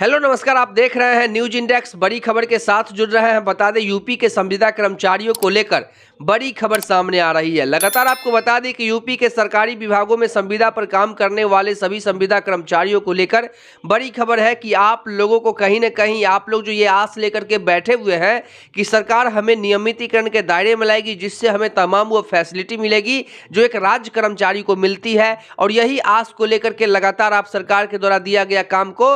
Hello नमस्कार, आप देख रहे हैं न्यूज इंडेक्स। बड़ी खबर के साथ जुड़ रहे हैं। बता दें, यूपी के संविदा कर्मचारियों को लेकर बड़ी खबर सामने आ रही है। लगातार आपको बता दें कि यूपी के सरकारी विभागों में संविदा पर काम करने वाले सभी संविदा कर्मचारियों को लेकर बड़ी खबर है कि आप लोगों को कहीं ना कहीं आप लोग जो ये आस लेकर के बैठे हुए हैं कि सरकार हमें नियमितीकरण के दायरे में लाएगी, जिससे हमें तमाम वो फैसिलिटी मिलेगी जो एक राज्य कर्मचारी को मिलती है। और यही आस को लेकर के लगातार आप सरकार के द्वारा दिया गया काम को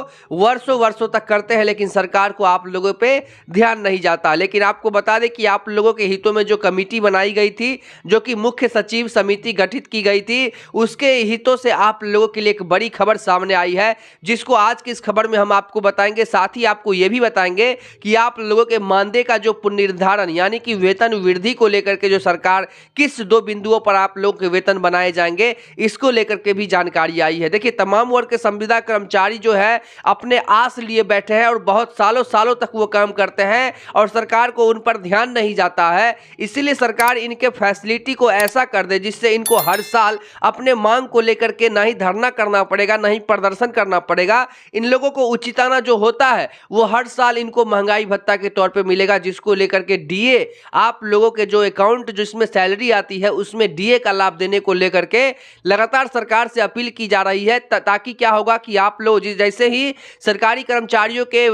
वर्षों तक करते हैं, लेकिन सरकार को आप लोगों पे ध्यान नहीं जाता। लेकिन आपको बता दें कि आप लोगों के हितों में जो कमेटी बनाई गई थी, जो कि मुख्य सचिव समिति गठित की गई थी, उसके हितों से आप लोगों के लिए एक बड़ी खबर सामने आई है, जिसको आज की इस खबर में हम आपको बताएंगे। साथ ही आपको यह भी बताएंगे कि आप लोगों के मानदेय का जो पुनर्निर्धारण यानी कि वेतन वृद्धि को लेकर के जो सरकार किस 2 बिंदुओं पर आप लोगों के वेतन बनाए जाएंगे, इसको लेकर के भी जानकारी आई है। देखिए, तमाम वर्ग के संविदा कर्मचारी जो है अपने आस लिए बैठे हैं और बहुत सालों तक वो काम करते हैं और सरकार को उन पर ध्यान नहीं जाता है। इसीलिए सरकार इनके फैसिलिटी को ऐसा कर दे जिससे इनको हर साल अपने मांग को लेकर के ना ही धरना करना पड़ेगा, ना ही प्रदर्शन करना पड़ेगा। इन लोगों को उचिताना जो होता है वो हर साल इनको महंगाई भत्ता के तौर पे मिलेगा, जिसको लेकर के डीए आप लोगों के जो अकाउंट जिसमें सैलरी आती है उसमें डीए का लाभ देने को लेकर के लगातार सरकार से अपील की जा रही है। ताकि क्या होगा कि आप लोग जैसे ही सरकारी कर्मचारियों के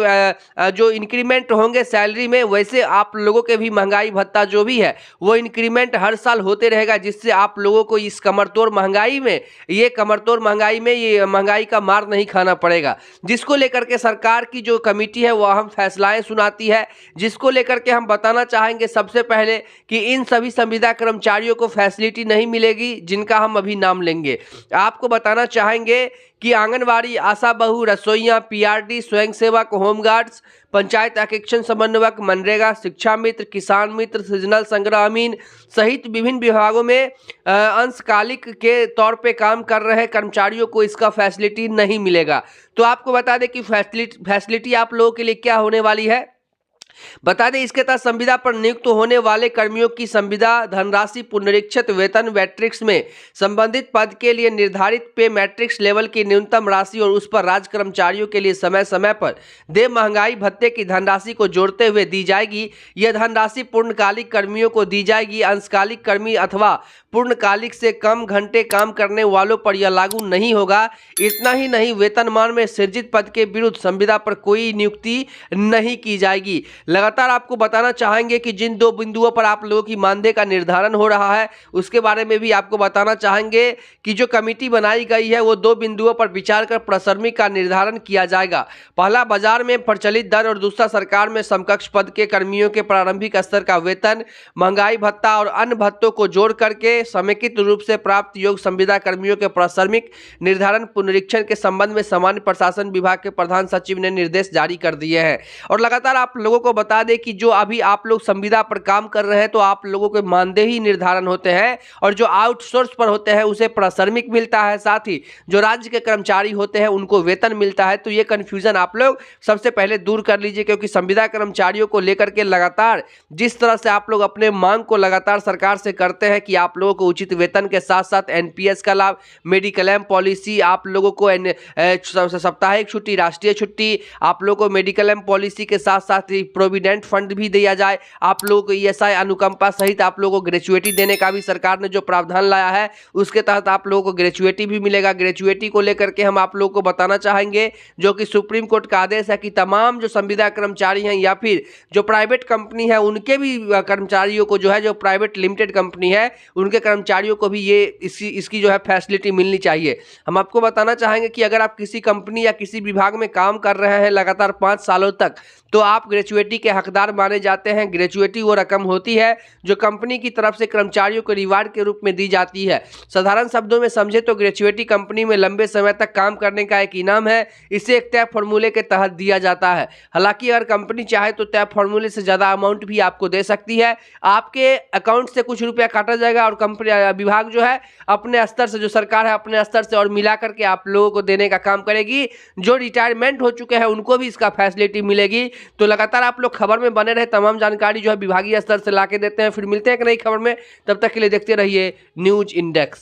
जो इंक्रीमेंट होंगे सैलरी में, वैसे आप लोगों के भी महंगाई भत्ता जो भी है वो इंक्रीमेंट हर साल होते रहेगा, जिससे आप लोगों को इस कमरतोड़ महंगाई में ये महंगाई का मार नहीं खाना पड़ेगा। जिसको लेकर के सरकार की जो कमेटी है वो अहम फैसलाएं सुनाती है, जिसको लेकर के हम बताना चाहेंगे सबसे पहले कि इन सभी संविदा कर्मचारियों को फैसिलिटी नहीं मिलेगी जिनका हम अभी नाम लेंगे। आपको बताना चाहेंगे कि आंगनवाड़ी, आशा बहू, रसोइयां, पीआरडी, स्वयंसेवक, होमगार्ड्स, पंचायत एकीकरण समन्वयक, मनरेगा, शिक्षा मित्र, किसान मित्र, सीजनल संग्रह अमीन सहित विभिन्न विभागों में अंशकालिक के तौर पे काम कर रहे कर्मचारियों को इसका फैसिलिटी नहीं मिलेगा। तो आपको बता दें कि फैसिलिटी आप लोगों के लिए क्या होने वाली है। बता दें, इसके तहत संविदा पर नियुक्त होने वाले कर्मियों की संविदा धनराशि पुनरीक्षित वेतन मैट्रिक्स में संबंधित पद के लिए निर्धारित पे मैट्रिक्स लेवल की न्यूनतम राशि और उस पर राज्य कर्मचारियों के लिए समय समय पर दे महंगाई भत्ते की धनराशि को जोड़ते हुए दी जाएगी। यह धनराशि पूर्णकालिक कर्मियों को दी जाएगी। अंशकालिक कर्मी अथवा पूर्णकालिक से कम घंटे काम करने वालों पर यह लागू नहीं होगा। इतना ही नहीं, वेतनमान में सृजित पद के विरुद्ध संविदा पर कोई नियुक्ति नहीं की जाएगी। लगातार आपको बताना चाहेंगे कि जिन 2 बिंदुओं पर आप लोगों की मानदेय का निर्धारण हो रहा है उसके बारे में भी आपको बताना चाहेंगे कि जो कमेटी बनाई गई है वो 2 बिंदुओं पर विचार कर प्राथमिक का निर्धारण किया जाएगा। पहला, बाजार में प्रचलित दर और दूसरा, सरकार में समकक्ष पद के कर्मियों के प्रारंभिक स्तर का वेतन, महंगाई भत्ता और अन्य भत्तों को जोड़ करके समेकित रूप से प्राप्त योग्य संविदा कर्मियों के प्राथमिक निर्धारण पुनरीक्षण के संबंध में सामान्य प्रशासन विभाग के प्रधान सचिव ने निर्देश जारी कर दिए हैं। और लगातार आप लोगों को बता दें कि जो अभी आप लोग संविदा पर काम कर रहे हैं तो आप लोगों के मानदेय ही निर्धारण होते हैं और जो आउटसोर्स पर होते हैं उसे प्राथमिक मिलता है। साथ ही जो राज्य के कर्मचारी होते हैं उनको वेतन मिलता है। तो ये कंफ्यूजन आप लोग सबसे पहले दूर कर लीजिए, क्योंकि संविदा कर्मचारियों को लेकर के लगातार जिस तरह से आप लोग अपने मांग को लगातार सरकार से करते हैं कि आप लोगों को उचित वेतन के साथ साथ एनपीएस का लाभ, मेडिक्लेम पॉलिसी, आप लोगों को साप्ताहिक छुट्टी, राष्ट्रीय छुट्टी, आप लोगों को मेडिक्लेम पॉलिसी के साथ साथ प्रोविडेंट फंड भी दिया जाए, आप लोगों को ईएसआई अनुकंपा सहित आप लोगों को ग्रेचुएटी देने का भी सरकार ने जो प्रावधान लाया है उसके तहत आप लोगों को ग्रेचुएटी भी मिलेगा। ग्रेचुएटी को लेकर के हम आप लोगों को बताना चाहेंगे जो कि सुप्रीम कोर्ट का आदेश है कि तमाम जो संविदा कर्मचारी हैं या फिर जो प्राइवेट कंपनी है उनके भी कर्मचारियों को जो है, जो प्राइवेट लिमिटेड कंपनी है उनके कर्मचारियों को भी ये इसकी जो है फैसिलिटी मिलनी चाहिए। हम आपको बताना चाहेंगे कि अगर आप किसी कंपनी या किसी विभाग में काम कर रहे हैं लगातार 5 सालों तक तो आप ग्रेचुएटी के हकदार माने जाते हैं। ग्रेचुएटी वो रकम होती है जो कंपनी की तरफ से कर्मचारियों को रिवार्ड के रूप में दी जाती है। साधारण शब्दों में समझे तो ग्रेचुएटी कंपनी में लंबे समय तक काम करने का एक इनाम है। इसे एक तय फॉर्मूले के तहत दिया जाता है। हालांकि अगर कंपनी चाहे तो तय फॉर्मूले से ज़्यादा अमाउंट भी आपको दे सकती है। आपके अकाउंट से कुछ रुपया काटा जाएगा और कंपनी विभाग जो है अपने स्तर से, जो सरकार है अपने स्तर से और मिला करके आप लोगों को देने का काम करेगी। जो रिटायरमेंट हो चुके हैं उनको भी इसका फैसिलिटी मिलेगी। तो लगातार आप लोग खबर में बने रहे, तमाम जानकारी जो है विभागीय स्तर से लाके देते हैं। फिर मिलते हैं एक नई खबर में, तब तक के लिए देखते रहिए न्यूज इंडेक्स।